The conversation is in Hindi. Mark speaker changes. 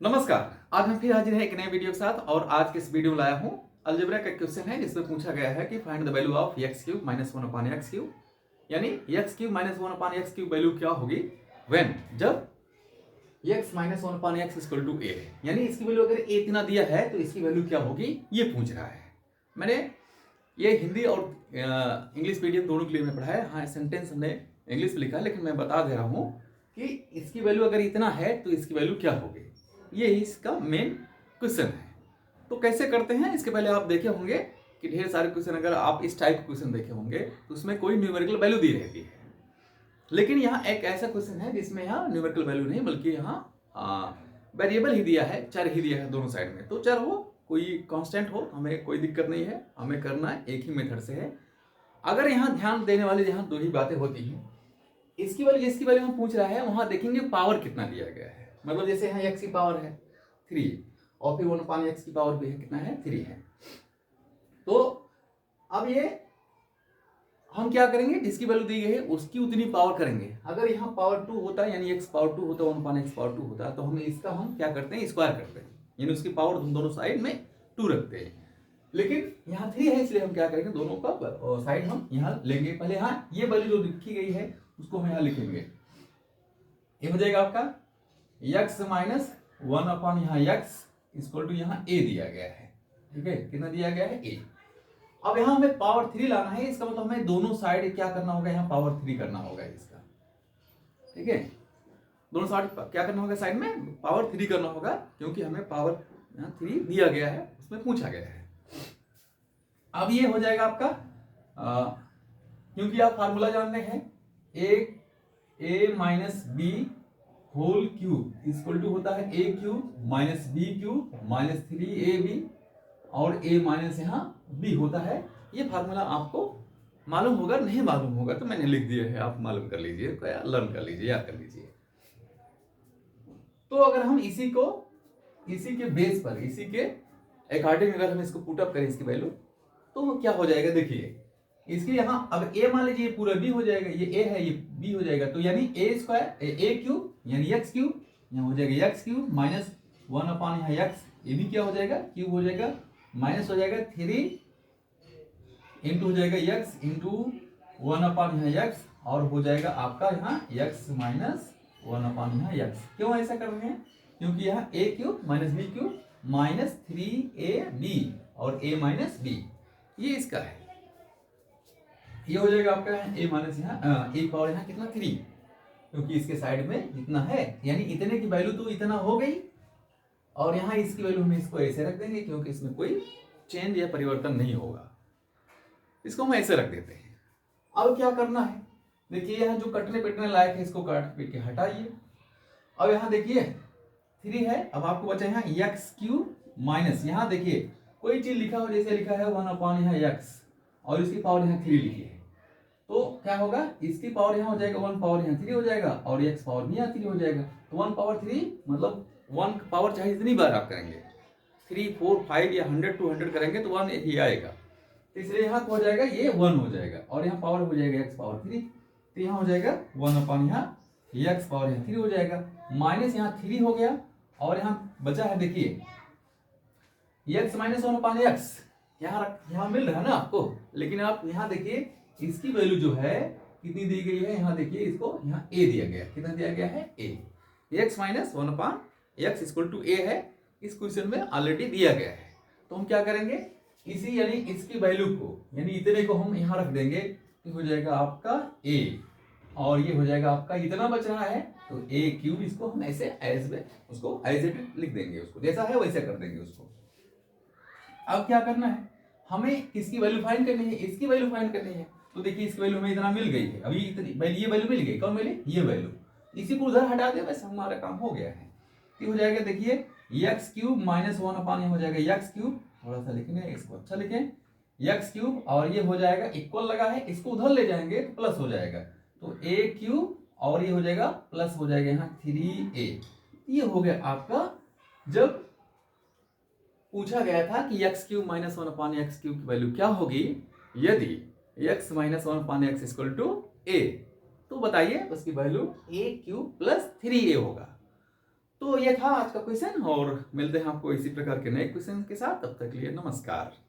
Speaker 1: नमस्कार। आज हम फिर हाजिर हैं एक नए वीडियो के साथ और आज के इस वीडियो में लाया हूं अलजेब्रा का क्वेश्चन है जिसमें पूछा गया है कि find the value of X cube minus one upon X cube, यानी X cube minus one upon X cube value क्या होगी व्हेन जब X minus one upon X equal to A है, यानी इसकी वैल्यू अगर ए इतना दिया है तो इसकी वैल्यू क्या होगी ये पूछ रहा है। मैंने ये हिंदी और इंग्लिश मीडियम दोनों के लिए मैं पढ़ा है। हाँ, सेंटेंस हमने इंग्लिश में लिखा है लेकिन मैं बता दे रहा हूँ कि इसकी वैल्यू अगर इतना है तो इसकी वैल्यू क्या होगी, ये इसका मेन क्वेश्चन है। तो कैसे करते हैं, इसके पहले आप देखे होंगे कि ढेर सारे क्वेश्चन अगर आप इस टाइप के क्वेश्चन देखे होंगे तो उसमें कोई न्यूमेरिकल वैल्यू दी रहती है, लेकिन यहाँ एक ऐसा क्वेश्चन है जिसमें यहाँ न्यूमेरिकल वैल्यू नहीं बल्कि यहाँ वेरिएबल ही दिया है, चर ही दिया है दोनों साइड में। तो चर हो कोई कांस्टेंट हो हमें कोई दिक्कत नहीं है, हमें करना है एक ही मेथड से है। अगर यहाँ ध्यान देने वाले यहाँ दो ही बातें होती हैं, इसकी वैल्यू जिसकी वैल्यू हम पूछ रहा है वहां देखेंगे पावर कितना दिया गया है। मतलब जैसे यहाँ एक्स की पावर है 3 और फिर 1 एक्स की पावर भी है कितना है 3 है। तो अब ये हम क्या करेंगे, जिसकी वैल्यू दी गई है उसकी उतनी पावर करेंगे। अगर यहाँ पावर 2 होता यानी एक्स पावर 2 होता 1 एक्स पावर 2 होता तो हम इसका हम क्या करते हैं स्क्वायर करते हैं, यानी उसकी पावर हम दोनों साइड में 2 रखते हैं। लेकिन यहाँ 3 है इसलिए हम क्या करेंगे दोनों का साइड हम यहाँ लेंगे। पहले हाँ ये वैल्यू जो लिखी गई है उसको हम यहाँ लिखेंगे। ये हो जाएगा आपका x माइनस 1 अपॉन यहाँ x इक्वल टू यहाँ a दिया गया है। ठीक है, कितना दिया गया है a। अब यहाँ हमें पावर 3 लाना है, इसका मतलब हमें दोनों साइड क्या करना होगा, यहाँ पावर 3 करना होगा इसका। ठीक है, दोनों साइड क्या करना होगा, साइड में पावर 3 करना होगा क्योंकि हमें पावर यहाँ 3 दिया गया है, उसमें पूछा गया है। अब ये हो जाएगा आपका क्योंकि आप फार्मूला जानते हैं a minus B whole cube equal to होता है a cube minus B cube minus 3ab और a माइनस यहाँ b होता है। ये फार्मूला आपको मालूम होगा, नहीं मालूम होगा तो मैंने लिख दिया है, आप मालूम कर लीजिए, लर्न कर लीजिए, याद कर लीजिए। तो अगर हम इसी के बेस पर, इसी के अकॉर्डिंग अगर हम इसको पुट अप करें इसकी वैल्यू तो वो क्या हो जाएगा, देखिए इसके यहाँ अब a मान लीजिए पूरा b हो जाएगा, ये a है ये b हो जाएगा, तो यानी a स्क्वायर a क्यूब यानी x क्यूब यहाँ हो जाएगा x क्यूब माइनस 1 अपॉन यहाँ x, ये भी क्या हो जाएगा क्यूब हो जाएगा, माइनस हो जाएगा 3 इंटू हो जाएगा x इंटू 1 अपॉन यहाँ x और हो जाएगा आपका यहाँ x माइनस 1 अपॉन यहाँ x। क्यों ऐसा कर रहे हैं, क्योंकि यहाँ a cube minus b cube minus 3ab और a माइनस b ये इसका है। ये हो जाएगा आपका a माइनस यहाँ एक पावर यहाँ कितना 3, क्योंकि इसके साइड में जितना है यानी इतने की वैल्यू तो इतना हो गई और यहाँ इसकी वैल्यू हम इसको ऐसे रख देंगे क्योंकि इसमें कोई चेंज या परिवर्तन नहीं होगा, इसको हम ऐसे रख देते हैं। अब क्या करना है, देखिए यहाँ जो कटने पिटने लायक है इसको काट पीट के हटाइए। अब यहाँ देखिए 3 है, अब आपको बचा यहाँ एक्स क्यूब माइनस यहाँ देखिए कोई चीज लिखा हो, जैसे लिखा है 1 अपॉन यहाँ एक्स और इसकी पावर यहाँ 3 लिखी है, तो क्या होगा इसकी पावर यहाँ हो जाएगा 1 पावर यहाँ 3 हो जाएगा और x पावर भी यहाँ 3 हो जाएगा। तो 1 पावर 3 मतलब 1 पावर चाहे इतनी बार आप करेंगे 3 4 5 या 100 200 करेंगे तो 1 ही आएगा, तो इसलिए यहाँ हो जाएगा ये 1 हो जाएगा और यहाँ पावर हो जाएगा x पावर 3, तो यहाँ हो जाएगा 1 अपॉन यहाँ x पावर यहाँ 3 हो जाएगा, माइनस यहाँ 3 हो गया और यहाँ बचा है देखिए x माइनस 1 अपॉन x यहाँ मिल रहा है ना आपको, लेकिन आप यहाँ देखिए इसकी वैल्यू जो है कितनी दी गई है, यहाँ देखिए इसको यहाँ a दिया गया, कितना दिया गया है a, x minus 1 upon x equal to a है, इस क्वेश्चन में ऑलरेडी दिया गया है। तो हम क्या करेंगे इसी यानी इसकी वैल्यू को यानी इतने को हम यहाँ रख देंगे तो हो जाएगा आपका a और ये हो जाएगा आपका इतना बच रहा है तो a क्यूब, इसको हम ऐसे एज में उसको एज इट लिख देंगे, उसको जैसा है वैसे कर देंगे उसको। अब क्या करना है, हमें किसकी वैल्यू फाइंड करनी है, इसकी वैल्यू फाइंड करनी है। तो देखिए इसकी वैल्यू हमें इतना मिल गई है, अभी इतनी ये वैल्यू मिल गई, कौन मिली ये वैल्यू, इसी को उधर हटा दे बस हमारा काम हो गया है। तो हो जाएगा देखिए एक्स क्यूब माइनस 1 अपॉन हो जाएगा एक्स क्यूब, थोड़ा सा लिखेंगे इसको अच्छा लिखें एक्स क्यूब और ये हो जाएगा इक्वल लगा है, इसको उधर ले जाएंगे तो प्लस हो जाएगा, तो a क्यूब और ये हो जाएगा प्लस हो जाएगा यहाँ 3a। ये हो गया आपका जब पूछा गया था कि X cube minus 1 upon X cube की वैल्यू क्या होगी यदि x minus 1 upon X equal to a, तो बताइए उसकी value a cube plus 3a होगा। तो ये था आज का क्वेश्चन और मिलते हैं आपको इसी प्रकार के नए क्वेश्चन के साथ। तब तक के लिए नमस्कार।